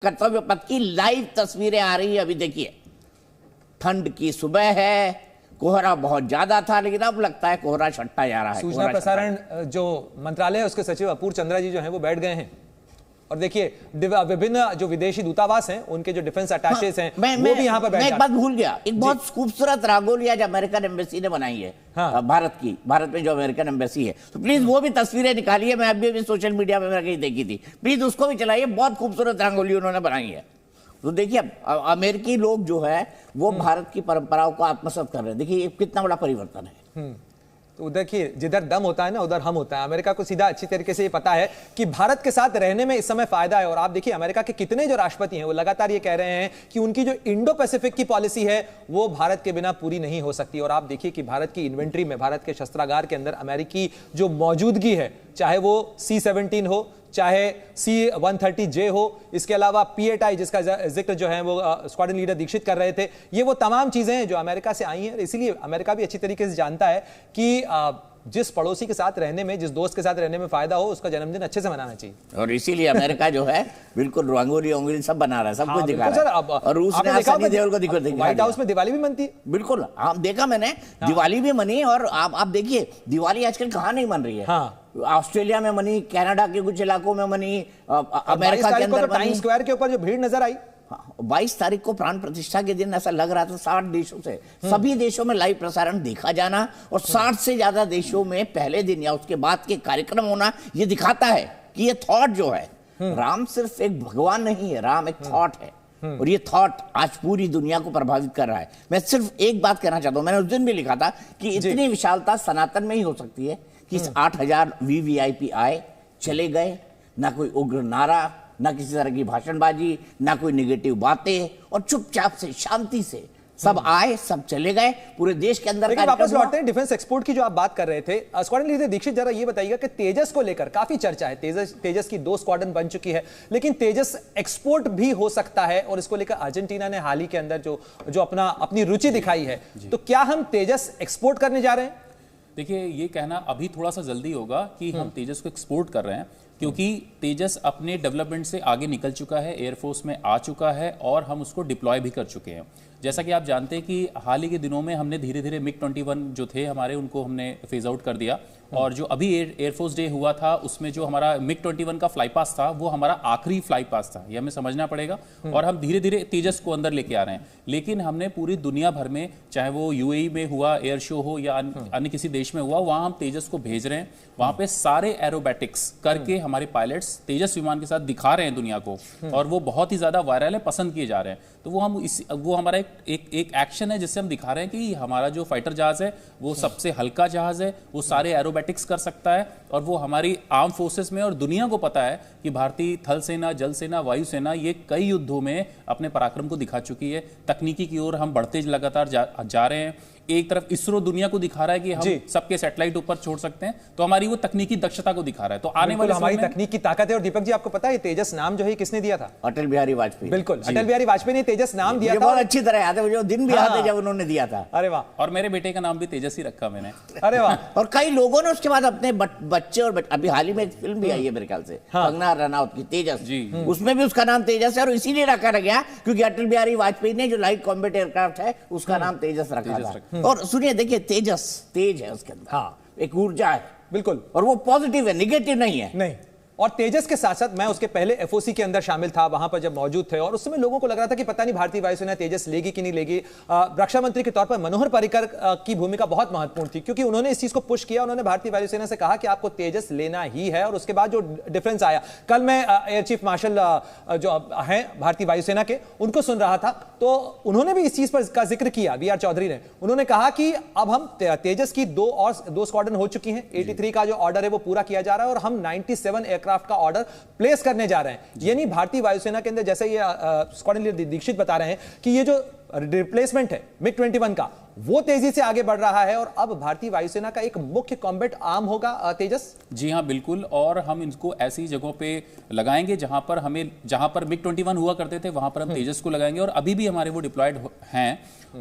कर्तव्य पथ की लाइव तस्वीरें आ रही है। अभी देखिए, ठंड की सुबह है, कोहरा बहुत ज्यादा था, लेकिन अब लगता है कोहरा छटता जा रहा है। सूचना प्रसारण जो मंत्रालय है उसके सचिव अपूर्व चंद्रा जी जो हैं वो बैठ गए हैं और देखिए विभिन्न जो विदेशी दूतावास हैं उनके जो डिफेंस अटैचेस हैं वो भी यहाँ पर बैठ गए। मैं एक बात भूल गया, एक बहुत खूबसूरत रंगोली आज अमेरिकन एम्बेसी ने बनाई है। हाँ। भारत में जो अमेरिकन एम्बेसी है, तो प्लीज वो भी तस्वीरें निकालिए। मैं अभी सोशल मीडिया में कहीं देखी थी, प्लीज उसको भी चलाइए। बहुत खूबसूरत रंगोली उन्होंने बनाई है। तो देखिए, अमेरिकी लोग जो है वो भारत की परंपराओं को आत्मसात कर रहे हैं। देखिए कितना बड़ा परिवर्तन है। तो देखिए, जिधर दम होता है ना उधर हम होता है। अमेरिका को सीधा अच्छी तरीके से ये पता है कि भारत के साथ रहने में इस समय फायदा है। और आप देखिए अमेरिका के कितने जो राष्ट्रपति हैं वो लगातार ये कह रहे हैं कि उनकी जो इंडो पैसिफिक की पॉलिसी है वो भारत के बिना पूरी नहीं हो सकती। और आप देखिए कि भारत की इन्वेंट्री में, भारत के शस्त्रागार के अंदर अमेरिकी जो मौजूदगी है, चाहे वो C-17 हो, चाहे C-130J हो, इसके अलावा P-8I जिसका जिक्र जो है वो स्क्वाड्रन लीडर दीक्षित कर रहे थे, ये वो तमाम चीजें हैं जो अमेरिका से आई हैं। इसीलिए अमेरिका भी अच्छी तरीके से जानता है कि जिस पड़ोसी के साथ रहने में, जिस दोस्त के साथ रहने में फायदा हो, उसका जन्मदिन अच्छे से मनाना चाहिए। और इसीलिए अमेरिका जो है बिल्कुल रंगोली वंगोली सब बना रहा है, सब कुछ दिखा रहा है। और रूस ने सनी देओल को दिखा, व्हाइट हाउस में दिवाली भी मनती है। बिल्कुल, हाँ देखा मैंने, दिवाली भी मनी। और आप देखिए दिवाली आजकल कहाँ नहीं मन रही है। ऑस्ट्रेलिया में मनी, कनाडा के कुछ इलाकों में मनी, अमेरिका के अंदर टाइम्स स्क्वायर के ऊपर जो भीड़ नजर आई, 22 तारीख को प्राण प्रतिष्ठा के दिन ऐसा लग रहा था 60 देशों से, सभी देशों में लाइव प्रसारण देखा जाना और 60 से ज्यादा देशों में पहले दिन या उसके बाद के कार्यक्रम होना, ये दिखाता है कि ये थॉट जो है, राम सिर्फ एक भगवान नहीं है, राम एक थॉट है। और ये थॉट आज पूरी दुनिया को प्रभावित कर रहा है। मैं सिर्फ एक बात कहना चाहता हूं, मैंने उस दिन भी लिखा था कि इतनी विशालता सनातन में ही हो सकती है कि 8,000 VVIP आए, चले गए, ना कोई उग्र नारा, ना किसी तरह की भाषणबाजी, ना कोई नेगेटिव बातें, और चुपचाप से शांति से सब आए, सब चले गए, पूरे देश के अंदर। वापस लौटते हैं डिफेंस एक्सपोर्ट की जो आप बात कर रहे थे, स्क्वाड्रन लीडर दीक्षित जरा ये बताइएगा कि तेजस को लेकर काफी चर्चा है। तेजस की 2 स्क्वाड्रन बन चुकी है, लेकिन तेजस एक्सपोर्ट भी हो सकता है और इसको लेकर अर्जेंटीना ने हाल ही के अंदर जो अपनी रुचि दिखाई है। तो क्या हम तेजस एक्सपोर्ट करने जा रहे हैं? देखिए, ये कहना अभी थोड़ा सा जल्दी होगा कि हम तेजस को एक्सपोर्ट कर रहे हैं, क्योंकि तेजस अपने डेवलपमेंट से आगे निकल चुका है, एयरफोर्स में आ चुका है और हम उसको डिप्लॉय भी कर चुके हैं। जैसा कि आप जानते हैं कि हाल ही के दिनों में हमने धीरे धीरे MiG-21 जो थे हमारे, उनको हमने फेज आउट कर दिया। और जो अभी एयरफोर्स डे हुआ था उसमें जो हमारा MiG-21 का फ्लाई पास था वो हमारा आखिरी फ्लाई पास था, ये हमें समझना पड़ेगा। और हम धीरे धीरे तेजस को अंदर लेके आ रहे हैं। लेकिन हमने पूरी दुनिया भर में, चाहे वो UAE में हुआ एयर शो हो या अन्य किसी देश में हुआ, वहां हम तेजस को भेज रहे हैं। वहां पे सारे एरोबैटिक्स करके हमारे पायलट्स तेजस विमान के साथ दिखा रहे हैं दुनिया को, और वो बहुत ही ज्यादा वायरल है, पसंद किए जा रहे हैं। तो वो हमारा एक एक्शन है जिससे हम दिखा रहे हैं कि हमारा जो फाइटर जहाज है वो सबसे हल्का जहाज है, वो सारे एरोबैटिक्स कर सकता है। और वो हमारी आर्म फोर्सेस में और दुनिया को पता है कि भारतीय थल सेना, जल सेना, वायुसेना ये कई युद्धों में अपने पराक्रम को दिखा चुकी है। तकनीकी की ओर हम बढ़ते लगातार जा रहे हैं। एक तरफ इसरो दुनिया को दिखा रहा है कि हम सबके सैटेलाइट ऊपर छोड़ सकते हैं, तो हमारी वो तकनीकी दक्षता को दिखा रहा है। तो आने वाले हमारी तकनीक की ताकत है। और दीपक जी, आपको पता है तेजस नाम जो है किसने दिया था? अटल बिहारी वाजपेयी। बिल्कुल, अटल बिहारी वाजपेयी ने तेजस नाम दिया था। बहुत अच्छी तरह याद है मुझे, दिन भी याद है जब उन्होंने दिया था। अरे वाह। और मेरे बेटे का नाम भी तेजस ही रखा मैंने। अरे वाह। और कई लोगों ने उसके बाद अपने बच्चे, और अभी हाल ही में एक फिल्म भी आई है मेरे ख्याल से, कंगना रनौत की, तेजस, उसमें भी उसका नाम तेजस है। और इसीलिए रखा गया क्योंकि अटल बिहारी वाजपेयी ने जो लाइट कॉम्बैट एयरक्राफ्ट है उसका नाम तेजस रखा था। और सुनिए, देखिए तेजस, तेज है उसके अंदर, एक ऊर्जा है। बिल्कुल। और वो पॉजिटिव है, निगेटिव नहीं है। नहीं। और तेजस के साथ साथ मैं उसके पहले FOC के अंदर शामिल था, वहां पर जब मौजूद थे, और उस समय लोगों को लग रहा था कि पता नहीं भारतीय वायुसेना तेजस लेगी कि नहीं लेगी। रक्षा मंत्री के तौर पर मनोहर पर्रिकर की भूमिका बहुत महत्वपूर्ण थी, क्योंकि उन्होंने इस चीज को पुश किया। उन्होंने भारतीय वायुसेना से कहा कि आपको तेजस लेना ही है। और उसके बाद जो डिफरेंस आया, कल मैं एयर चीफ मार्शल जो हैं भारतीय वायुसेना के, उनको सुन रहा था, तो उन्होंने भी इस चीज पर का जिक्र किया, VR चौधरी ने। उन्होंने कहा कि अब हम तेजस की 2 स्क्वाड्रन हो चुकी हैं, 83 का जो ऑर्डर है वो पूरा किया जा रहा है, और हम 97 एयरक्राफ्ट का ऑर्डर प्लेस करने जा रहे हैं। यानी भारतीय वायुसेना के अंदर, जैसे ये स्क्वाड्रन लीडर दीक्षित बता रहे हैं कि ये जो रिप्लेसमेंट है MiG-21 का, वो तेजी से आगे बढ़ रहा है। और अब भारतीय वायुसेना का एक मुख्य कॉम्बैट आर्म होगा तेजस। जी हाँ, बिल्कुल। और हम इनको ऐसी जगहों पे लगाएंगे जहां पर MiG-21 हुआ करते थे, वहां पर हम तेजस को लगाएंगे। और अभी भी हमारे वो डिप्लॉयड हैं।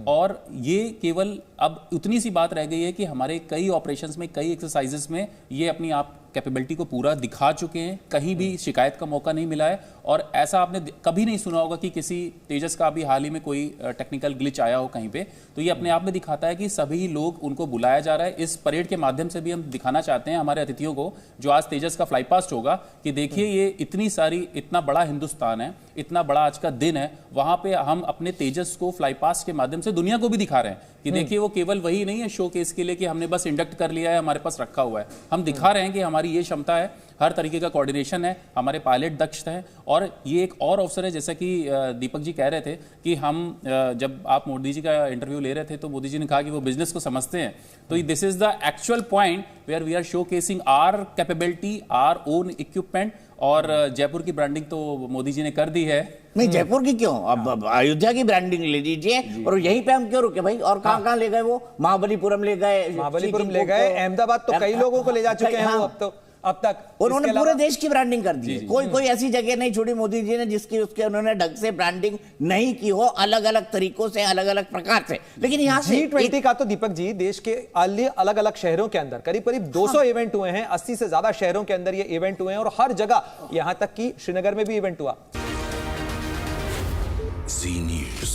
और ये केवल अब उतनी सी बात रह गई है कि हमारे कई ऑपरेशंस में, कई एक्सरसाइजेस में ये अपनी आप कैपेबिलिटी को पूरा दिखा चुके हैं, कहीं भी शिकायत का मौका नहीं मिला है। और ऐसा आपने कभी नहीं सुना होगा कि किसी तेजस का अभी हाल ही में कोई टेक्निकल ग्लिच आया हो कहीं पे। तो ये अपने आप में दिखाता है कि सभी लोग, उनको बुलाया जा रहा है। इस परेड के माध्यम से भी हम दिखाना चाहते हैं हमारे अतिथियों को जो आज तेजस का फ्लाई पास्ट होगा कि देखिए ये इतना बड़ा हिंदुस्तान है, इतना बड़ा आज का दिन है, वहां पे हम अपने तेजस को फ्लाई पास्ट के माध्यम से दुनिया को भी दिखा रहे हैं कि देखिए वो केवल वही नहीं है शो केस के लिए कि हमने बस इंडक्ट कर लिया है, हमारे पास रखा हुआ है। हम दिखा रहे हैं कि हमारी ये क्षमता है, हर तरीके का कोऑर्डिनेशन है, हमारे पायलट दक्ष हैं। और ये एक और अवसर है, जैसा कि दीपक जी कह रहे थे कि हम जब आप मोदी जी का इंटरव्यू ले रहे थे तो मोदी जी ने कहा कि वो बिजनेस को समझते हैं। तो this is the actual point where we are showcasing our capability, our own equipment. और जयपुर की ब्रांडिंग तो मोदी जी ने कर दी है। नहीं, जयपुर की क्यों, अब अयोध्या की ब्रांडिंग ले लीजिए। और यहीं पे हम क्यों रुके भाई? और कहां ले गए वो? महाबलीपुरम ले गए, महाबलीपुरम ले गए, अहमदाबाद तो कई लोगों को ले जा चुके हैं वो अब तक उन्होंने पूरे देश की ब्रांडिंग कर दी। कोई ऐसी जगह नहीं छोड़ी मोदी जी ने जिसकी उसके उन्होंने ढंग से ब्रांडिंग नहीं की हो, अलग अलग तरीकों से, अलग अलग प्रकार से। लेकिन यहाँ से G20 का तो दीपक जी देश के अलग अलग शहरों के अंदर करीब 200 इवेंट हुए हैं, 80 से ज्यादा शहरों के अंदर ये इवेंट हुए हैं और हर जगह, यहां तक कि श्रीनगर में भी इवेंट हुआ। Zee News।